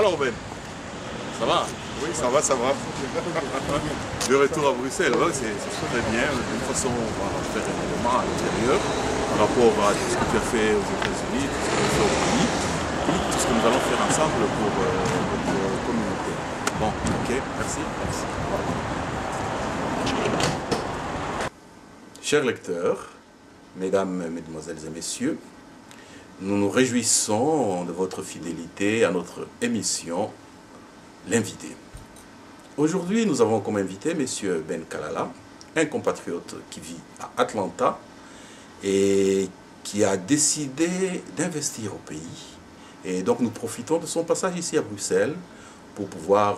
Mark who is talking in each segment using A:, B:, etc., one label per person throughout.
A: Alors Ben, ça va?
B: Oui, ça va, ça va.
A: Le retour à Bruxelles, ouais, c'est très bien. De toute façon, on va faire un élément à l'intérieur par rapport à tout ce que tu as fait aux États-Unis, tout ce que tu as fait au pays, et tout ce que nous allons faire ensemble pour notre communauté. Bon, ok, merci. Chers lecteurs, mesdames, mesdemoiselles et messieurs, nous nous réjouissons de votre fidélité à notre émission L'invité. Aujourd'hui, nous avons comme invité M. Ben Kalala, un compatriote qui vit à Atlanta et qui a décidé d'investir au pays. Et donc nous profitons de son passage ici à Bruxelles pour pouvoir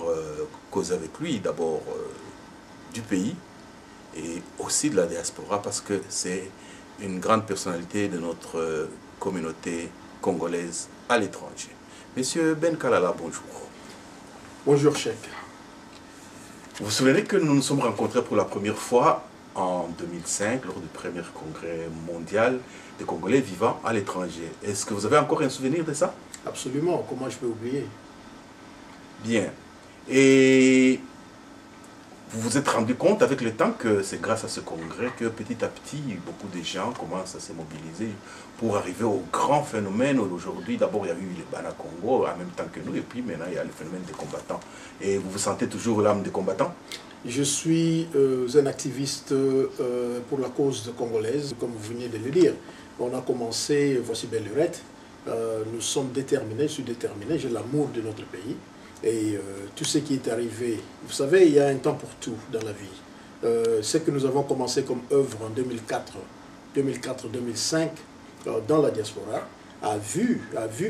A: causer avec lui d'abord du pays et aussi de la diaspora parce que c'est une grande personnalité de notre communauté congolaise à l'étranger. Monsieur Ben Kalala, bonjour.
C: Bonjour, Cheikh.
A: Vous vous souvenez que nous nous sommes rencontrés pour la première fois en 2005 lors du premier congrès mondial des Congolais vivant à l'étranger. Est-ce que vous avez encore un souvenir de ça?
C: Absolument, comment je peux oublier?
A: Bien. Et vous vous êtes rendu compte avec le temps que c'est grâce à ce congrès que petit à petit, beaucoup de gens commencent à se mobiliser pour arriver au grand phénomène. Aujourd'hui, d'abord, il y a eu les Bana Congo en même temps que nous, et puis maintenant, il y a le phénomène des combattants. Et vous vous sentez toujours l'âme des combattants?
C: Je suis un activiste pour la cause congolaise, comme vous venez de le dire. On a commencé, voici belle lurette, nous sommes déterminés, je suis déterminé, j'ai l'amour de notre pays. Et tout ce qui est arrivé, vous savez, il y a un temps pour tout dans la vie. Ce que nous avons commencé comme œuvre en 2004-2005 dans la diaspora a vu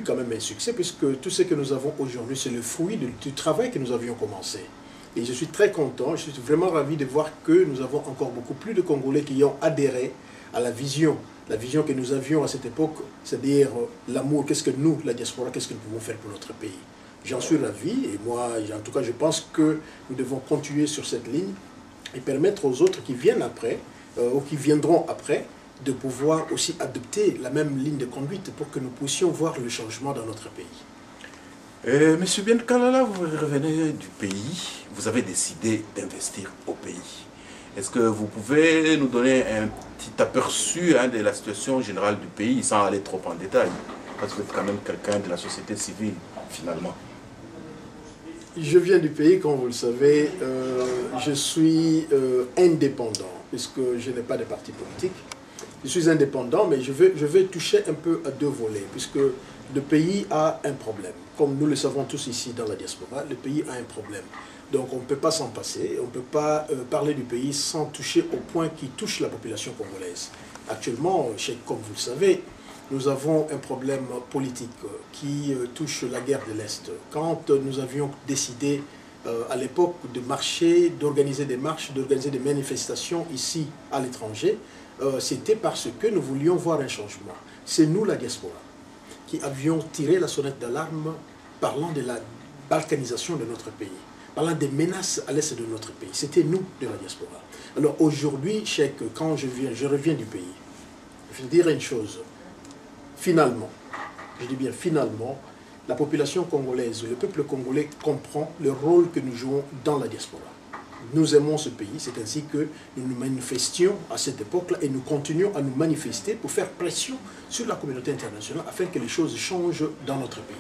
C: quand même un succès, puisque tout ce que nous avons aujourd'hui, c'est le fruit du travail que nous avions commencé. Et je suis très content, je suis vraiment ravi de voir que nous avons encore beaucoup plus de Congolais qui ont adhéré à la vision que nous avions à cette époque, c'est-à-dire l'amour, qu'est-ce que nous, la diaspora, qu'est-ce que nous pouvons faire pour notre pays. J'en suis ravi et moi, en tout cas, je pense que nous devons continuer sur cette ligne et permettre aux autres qui viennent après, ou qui viendront après, de pouvoir aussi adopter la même ligne de conduite pour que nous puissions voir le changement dans notre pays.
A: Monsieur Ben Kalala, vous revenez du pays, vous avez décidé d'investir au pays. Est-ce que vous pouvez nous donner un petit aperçu de la situation générale du pays sans aller trop en détail? Parce que vous êtes quand même quelqu'un de la société civile, finalement.
C: Je viens du pays, comme vous le savez, je suis indépendant, puisque je n'ai pas de parti politique. Je suis indépendant, mais je vais toucher un peu à deux volets, puisque le pays a un problème. Comme nous le savons tous ici dans la diaspora, le pays a un problème. Donc on ne peut pas s'en passer, on ne peut pas parler du pays sans toucher au point qui touche la population congolaise. Actuellement, comme vous le savez, nous avons un problème politique qui touche la guerre de l'Est. Quand nous avions décidé à l'époque de marcher, d'organiser des marches, d'organiser des manifestations ici à l'étranger, c'était parce que nous voulions voir un changement. C'est nous, la diaspora, qui avions tiré la sonnette d'alarme parlant de la balkanisation de notre pays, parlant des menaces à l'Est de notre pays. C'était nous, de la diaspora. Alors aujourd'hui, Cheikh, quand je reviens du pays, je vais dire une chose. Finalement, je dis bien finalement, la population congolaise, le peuple congolais comprend le rôle que nous jouons dans la diaspora. Nous aimons ce pays, c'est ainsi que nous nous manifestions à cette époque-là et nous continuons à nous manifester pour faire pression sur la communauté internationale afin que les choses changent dans notre pays.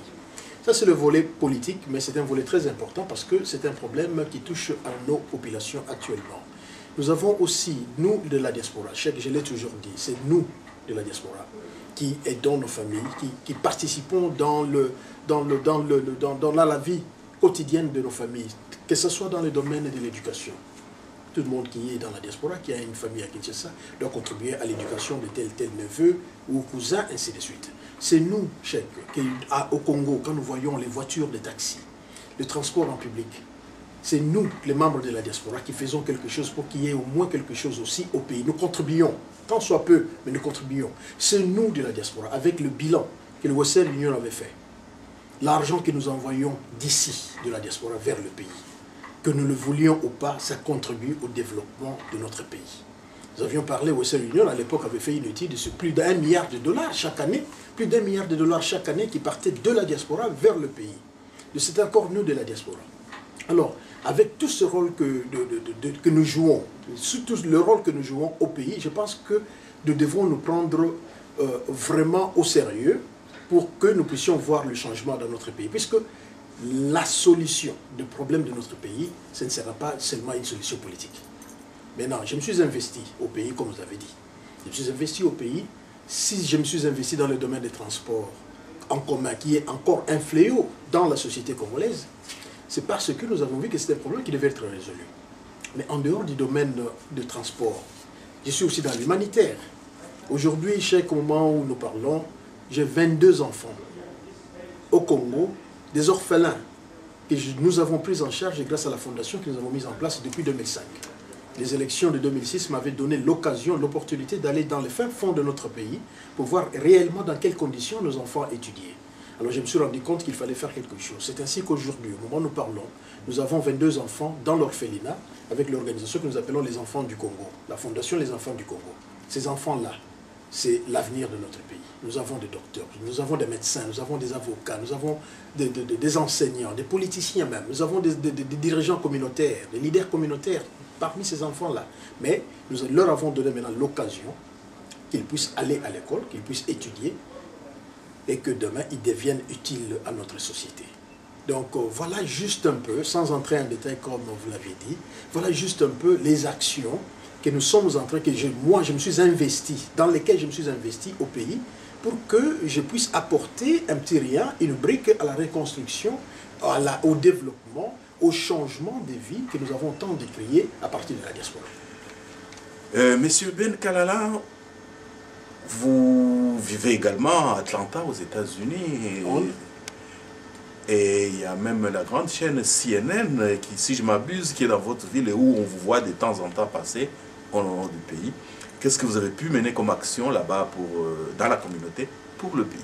C: Ça, c'est le volet politique, mais c'est un volet très important parce que c'est un problème qui touche à nos populations actuellement. Nous avons aussi, nous de la diaspora, je l'ai toujours dit, c'est nous de la diaspora qui aidons nos familles, qui participons dans la vie quotidienne de nos familles, que ce soit dans le domaine de l'éducation. Tout le monde qui est dans la diaspora, qui a une famille à Kinshasa, doit contribuer à l'éducation de tel neveu ou cousin, ainsi de suite. C'est nous, Cheikh, au Congo, quand nous voyons les voitures de taxi, le transport en public, c'est nous, les membres de la diaspora, qui faisons quelque chose pour qu'il y ait au moins quelque chose aussi au pays. Nous contribuons, tant soit peu, mais nous contribuons. C'est nous de la diaspora, avec le bilan que le Western Union avait fait. L'argent que nous envoyons d'ici, de la diaspora, vers le pays. Que nous le voulions ou pas, ça contribue au développement de notre pays. Nous avions parlé, Western Union, à l'époque, avait fait une étude sur plus d'1 milliard de dollars chaque année. Plus d'1 milliard de dollars chaque année qui partaient de la diaspora vers le pays. cet accord, nous, de la diaspora. Alors, avec tout ce rôle que nous jouons, surtout le rôle que nous jouons au pays, je pense que nous devons nous prendre vraiment au sérieux pour que nous puissions voir le changement dans notre pays. Puisque la solution du problème de notre pays, ce ne sera pas seulement une solution politique. Maintenant, je me suis investi au pays, comme vous avez dit. Je me suis investi au pays. Si je me suis investi dans le domaine des transports en commun, qui est encore un fléau dans la société congolaise, c'est parce que nous avons vu que c'était un problème qui devait être résolu. Mais en dehors du domaine de transport, je suis aussi dans l'humanitaire. Aujourd'hui, chaque moment où nous parlons, j'ai 22 enfants au Congo, des orphelins que nous avons pris en charge grâce à la fondation que nous avons mise en place depuis 2005. Les élections de 2006 m'avaient donné l'occasion, l'opportunité d'aller dans les fins fonds de notre pays pour voir réellement dans quelles conditions nos enfants étudiaient. Alors je me suis rendu compte qu'il fallait faire quelque chose. C'est ainsi qu'aujourd'hui, au moment où nous parlons, nous avons 22 enfants dans l'orphelinat avec l'organisation que nous appelons les enfants du Congo, la fondation Les Enfants du Congo. Ces enfants-là, c'est l'avenir de notre pays. Nous avons des docteurs, nous avons des médecins, nous avons des avocats, nous avons des enseignants, des politiciens même, nous avons des dirigeants communautaires, des leaders communautaires parmi ces enfants-là. Mais nous leur avons donné maintenant l'occasion qu'ils puissent aller à l'école, qu'ils puissent étudier et que demain ils deviennent utiles à notre société. Donc voilà juste un peu, sans entrer en détail comme vous l'avez dit, voilà juste un peu les actions que nous sommes en train, moi je me suis investi, dans lesquelles je me suis investi au pays, pour que je puisse apporter un petit rien, une brique à la reconstruction, au développement, au changement des vies que nous avons tant décrié à partir de la diaspora.
A: Monsieur Ben Kalala, vous vivez également à Atlanta, aux États-Unis. Et il y a même la grande chaîne CNN, qui, si je m'abuse, qui est dans votre ville et où on vous voit de temps en temps passer au nom du pays. Qu'est-ce que vous avez pu mener comme action là-bas dans la communauté pour le pays?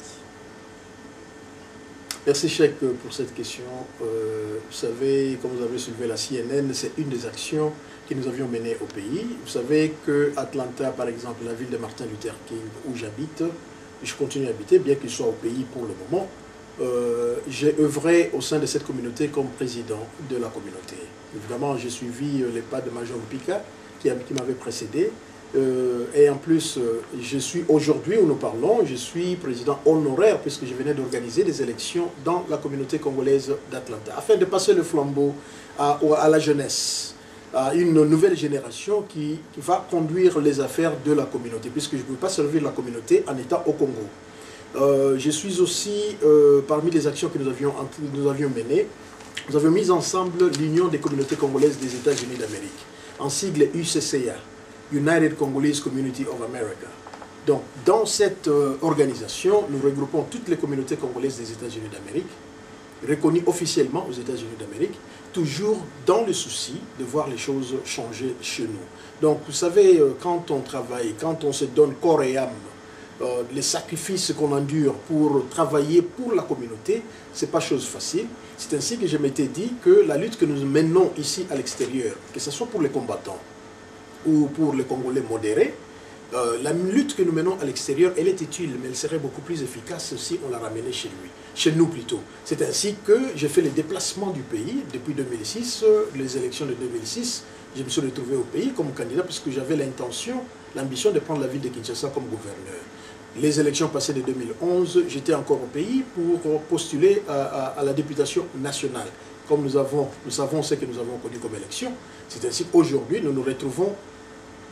C: Merci Cheikh pour cette question. Vous savez, comme vous avez soulevé la CNN, c'est une des actions que nous avions menées au pays. Vous savez que Atlanta, par exemple, la ville de Martin Luther King, où j'habite, je continue à habiter, bien qu'il soit au pays pour le moment, j'ai œuvré au sein de cette communauté comme président de la communauté. Évidemment, j'ai suivi les pas de Major Pika, qui m'avait précédé. Et en plus, je suis aujourd'hui où nous parlons, je suis président honoraire puisque je venais d'organiser des élections dans la communauté congolaise d'Atlanta, afin de passer le flambeau à la jeunesse, à une nouvelle génération qui va conduire les affaires de la communauté, puisque je ne peux pas servir la communauté en étant au Congo. Je suis aussi, parmi les actions que nous avions menées, nous avions mis ensemble l'Union des communautés congolaises des États-Unis d'Amérique, en sigle UCCA. United Congolese Community of America. Donc, dans cette organisation, nous regroupons toutes les communautés congolaises des États-Unis d'Amérique, reconnues officiellement aux États-Unis d'Amérique, toujours dans le souci de voir les choses changer chez nous. Donc, vous savez, quand on travaille, quand on se donne corps et âme, les sacrifices qu'on endure pour travailler pour la communauté, ce n'est pas chose facile. C'est ainsi que je m'étais dit que la lutte que nous menons ici à l'extérieur, que ce soit pour les combattants, ou pour les Congolais modérés, la lutte que nous menons à l'extérieur, elle est utile, mais elle serait beaucoup plus efficace si on la ramenait chez nous plutôt. C'est ainsi que j'ai fait les déplacements du pays depuis 2006, les élections de 2006. Je me suis retrouvé au pays comme candidat puisque j'avais l'ambition de prendre la ville de Kinshasa comme gouverneur. Les élections passées de 2011, j'étais encore au pays pour postuler à la députation nationale. Comme nous savons ce que nous avons connu comme élection, c'est ainsi qu'aujourd'hui, nous nous retrouvons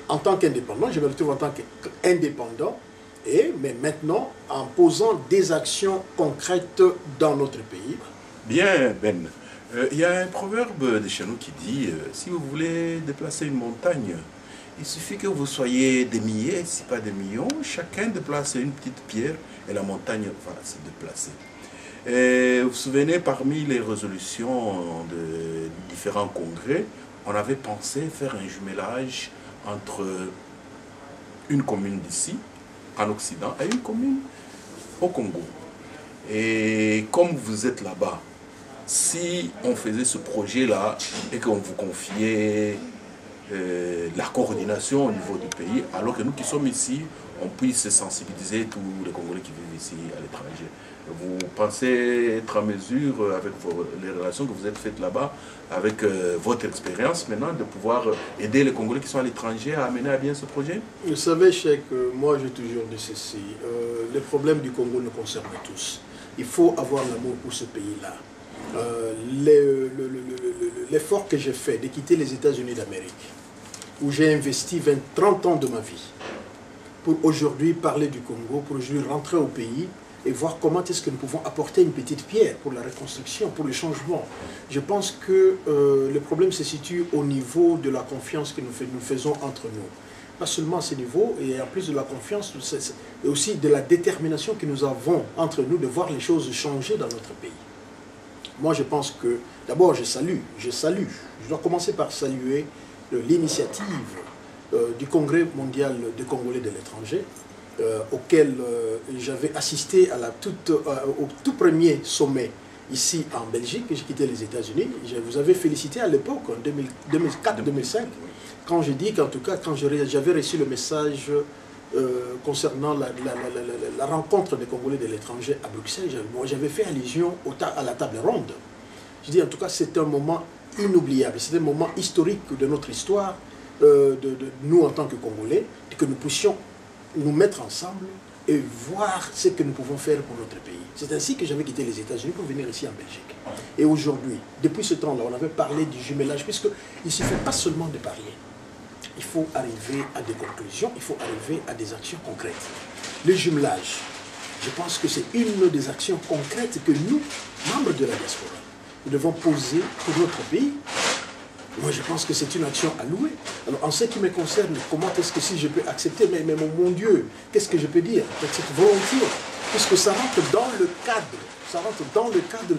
C: en tant qu'indépendant, je me retrouve en tant qu'indépendant, mais maintenant en posant des actions concrètes dans notre pays.
A: Bien, Ben. Il y a un proverbe de chez nous qui dit si vous voulez déplacer une montagne, il suffit que vous soyez des milliers, si pas des millions, chacun déplace une petite pierre et la montagne va se déplacer. Et vous vous souvenez, parmi les résolutions de différents congrès, on avait pensé faire un jumelage entre une commune d'ici, en Occident, et une commune au Congo. Et comme vous êtes là-bas, si on faisait ce projet-là et qu'on vous confiait la coordination au niveau du pays, alors que nous qui sommes ici, on puisse sensibiliser tous les Congolais qui vivent ici à l'étranger. Vous pensez être en mesure, avec les relations que vous êtes faites là-bas, avec votre expérience maintenant, de pouvoir aider les Congolais qui sont à l'étranger à mener à bien ce projet?
C: Vous savez, Cheikh, moi j'ai toujours dit ceci, les problèmes du Congo nous concernent tous. Il faut avoir l'amour pour ce pays-là. L'effort que j'ai fait de quitter les États-Unis d'Amérique, où j'ai investi 30 ans de ma vie, pour aujourd'hui parler du Congo, pour aujourd'hui rentrer au pays et voir comment est-ce que nous pouvons apporter une petite pierre pour la reconstruction, pour le changement. Je pense que le problème se situe au niveau de la confiance que nous faisons entre nous. Pas seulement à ce niveau, et en plus de la confiance, et aussi de la détermination que nous avons entre nous de voir les choses changer dans notre pays. Moi, je pense que, d'abord, je dois commencer par saluer l'initiative du Congrès mondial des Congolais de l'étranger, auquel j'avais assisté à au tout premier sommet ici en Belgique, j'ai quitté les États-Unis. Je vous avais félicité à l'époque, en 2004-2005, quand j'ai dit qu'en tout cas, quand j'avais reçu le message concernant la rencontre des Congolais de l'étranger à Bruxelles, j'avais fait allusion à la table ronde. Je dis en tout cas, c'est un moment inoubliable, c'est un moment historique de notre histoire, de nous en tant que Congolais, que nous puissions nous mettre ensemble et voir ce que nous pouvons faire pour notre pays. C'est ainsi que j'avais quitté les États-Unis pour venir ici en Belgique. Et aujourd'hui, depuis ce temps-là, on avait parlé du jumelage, puisqu'il ne suffit pas seulement de parler. Il faut arriver à des conclusions, il faut arriver à des actions concrètes. Le jumelage, je pense que c'est une des actions concrètes que nous, membres de la diaspora, nous devons poser pour notre pays. Moi, je pense que c'est une action à louer. Alors, en ce qui me concerne, comment est-ce que si je peux accepter, mais mon Dieu, qu'est-ce que je peux dire? Cette volonté, puisque ça rentre dans le cadre,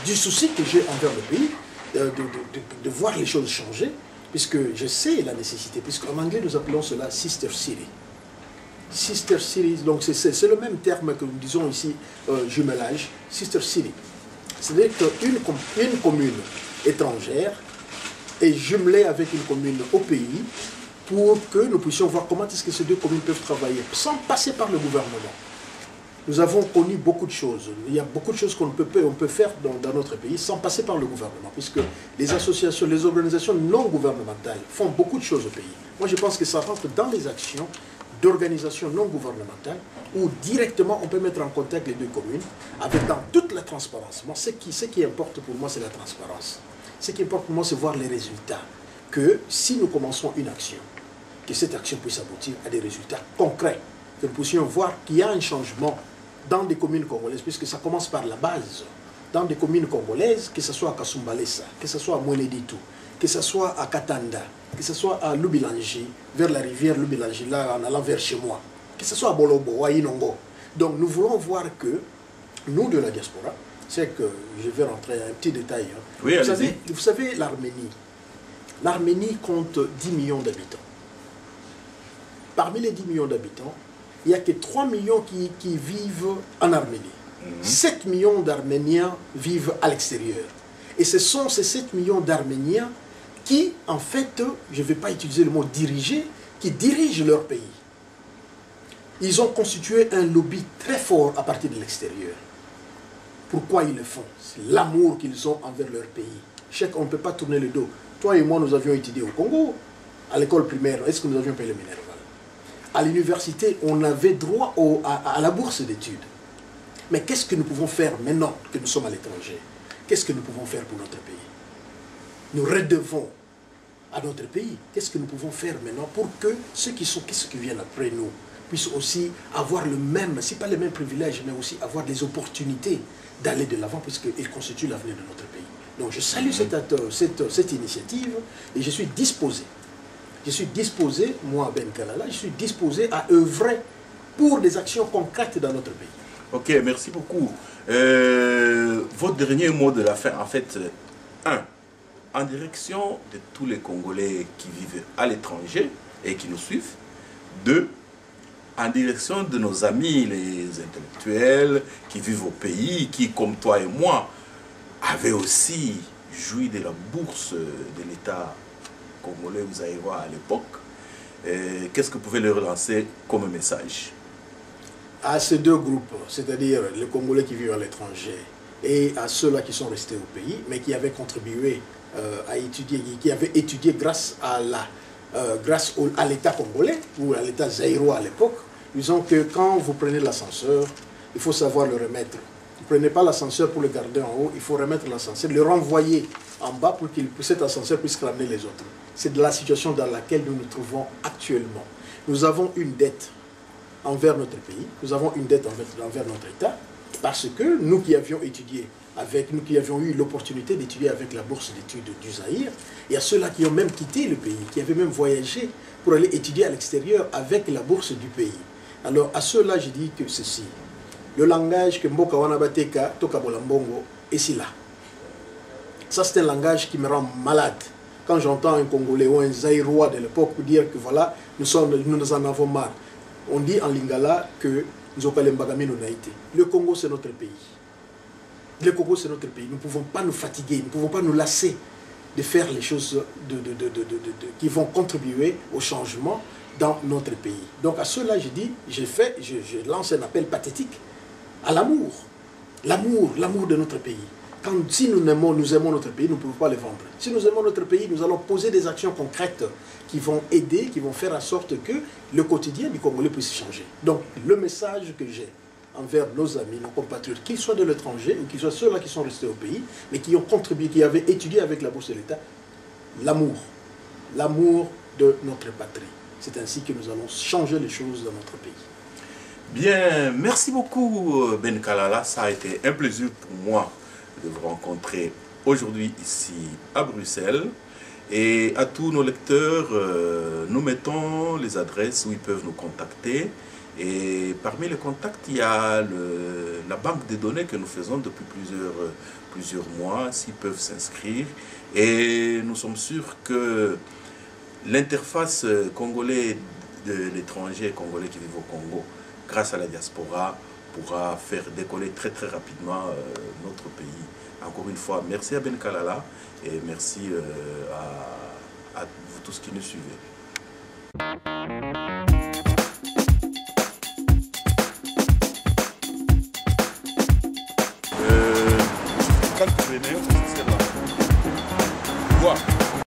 C: du souci que j'ai envers le pays, de voir les choses changer, puisque je sais la nécessité, puisqu'en anglais, nous appelons cela Sister City. Sister City, donc c'est le même terme que nous disons ici, jumelage, Sister City. C'est-à-dire qu'une commune étrangère est jumelée avec une commune au pays pour que nous puissions voir comment est-ce que ces deux communes peuvent travailler sans passer par le gouvernement. Nous avons connu beaucoup de choses. Il y a beaucoup de choses qu'on peut faire dans notre pays sans passer par le gouvernement, puisque les associations, les organisations non gouvernementales font beaucoup de choses au pays. Moi, je pense que ça rentre dans les actions d'organisations non gouvernementales où directement on peut mettre en contact les deux communes avec dans toute la transparence. Moi, ce qui importe pour moi, c'est la transparence. Ce qui importe pour moi, c'est voir les résultats. Que si nous commençons une action, que cette action puisse aboutir à des résultats concrets, que nous puissions voir qu'il y a un changement dans des communes congolaises, puisque ça commence par la base. Dans des communes congolaises, que ce soit à Kasumbalesa, que ce soit à Mweneditu, que ce soit à Katanda, que ce soit à Lubilangi, vers la rivière Lubilangi, là en allant vers chez moi, que ce soit à Bolobo ou à Inongo. Donc nous voulons voir que nous de la diaspora, c'est que je vais rentrer un petit détail. Hein.
A: Oui,
C: vous savez l'Arménie compte 10 millions d'habitants. Parmi les 10 millions d'habitants, il n'y a que 3 millions qui vivent en Arménie. 7 millions d'Arméniens vivent à l'extérieur. Et ce sont ces 7 millions d'Arméniens qui, en fait, je ne vais pas utiliser le mot diriger, qui dirigent leur pays. Ils ont constitué un lobby très fort à partir de l'extérieur. Pourquoi ils le font? C'est l'amour qu'ils ont envers leur pays. On ne peut pas tourner le dos. Toi et moi, nous avions étudié au Congo, à l'école primaire. Est-ce que nous avions payé le Minerval? À l'université, on avait droit à la bourse d'études. Mais qu'est-ce que nous pouvons faire maintenant que nous sommes à l'étranger? Qu'est-ce que nous pouvons faire pour notre pays? Nous redevons à notre pays. Qu'est-ce que nous pouvons faire maintenant pour que ceux qui viennent après nous puissent aussi avoir le même, si pas les mêmes privilèges, mais aussi avoir des opportunités d'aller de l'avant, puisqu'ils constituent l'avenir de notre pays. Donc je salue cette initiative et je suis disposé. Je suis disposé, moi Ben Kalala, je suis disposé à œuvrer pour des actions concrètes dans notre pays.
A: Ok, merci beaucoup. Votre dernier mot de la fin, en fait, en direction de tous les Congolais qui vivent à l'étranger et qui nous suivent. 2, en direction de nos amis, les intellectuels qui vivent au pays, qui, comme toi et moi, avaient aussi joui de la bourse de l'État Congolais ou Zaïrois à l'époque. Qu'est-ce que vous pouvez leur lancer comme message?
C: À ces deux groupes, c'est-à-dire les Congolais qui vivent à l'étranger et à ceux-là qui sont restés au pays, mais qui avaient contribué à étudier, qui avaient étudié grâce à l'État congolais ou à l'État zaïrois à l'époque, disons que quand vous prenez l'ascenseur, il faut savoir le remettre. Vous ne prenez pas l'ascenseur pour le garder en haut, il faut remettre l'ascenseur, le renvoyer en bas pour que cet ascenseur puisse ramener les autres. C'est de la situation dans laquelle nous nous trouvons actuellement. Nous avons une dette envers notre pays, nous avons une dette envers notre État, parce que nous qui avions étudié nous qui avions eu l'opportunité d'étudier avec la bourse d'études du Zaïre, il y a ceux-là qui ont même quitté le pays, qui avaient même voyagé pour aller étudier à l'extérieur avec la bourse du pays. Alors à ceux-là, je dis que ceci, le langage que Mboka Wanabateka, Tokabola Mbongo, est si là. Ça, c'est un langage qui me rend malade. Quand j'entends un Congolais ou un Zaïrois de l'époque dire que voilà, nous en avons marre. On dit en Lingala que le Congo, c'est notre pays. Le Congo, c'est notre pays. Nous ne pouvons pas nous fatiguer, nous ne pouvons pas nous lasser de faire les choses qui vont contribuer au changement dans notre pays. Donc à ceux-là, je dis, je lance un appel pathétique à l'amour. L'amour de notre pays. Si nous aimons notre pays, nous ne pouvons pas le vendre. Si nous aimons notre pays, nous allons poser des actions concrètes qui vont aider, qui vont faire en sorte que le quotidien du Congolais puisse changer. Donc, le message que j'ai envers nos amis, nos compatriotes, qu'ils soient de l'étranger ou qu'ils soient ceux-là qui sont restés au pays, mais qui ont contribué, qui avaient étudié avec la bourse de l'État, l'amour de notre patrie. C'est ainsi que nous allons changer les choses dans notre pays.
A: Bien, merci beaucoup Ben Kalala, ça a été un plaisir pour moi de vous rencontrer aujourd'hui ici à Bruxelles. Et à tous nos lecteurs, nous mettons les adresses où ils peuvent nous contacter. Et parmi les contacts, il y a la banque des données que nous faisons depuis plusieurs mois, s'ils peuvent s'inscrire. Et nous sommes sûrs que l'interface congolais de l'étranger, congolais qui vivent au Congo, grâce à la diaspora, pourra faire décoller très rapidement notre pays. Encore une fois, merci à Ben Kalala et merci à vous tous qui nous suivez. Quand vous venez,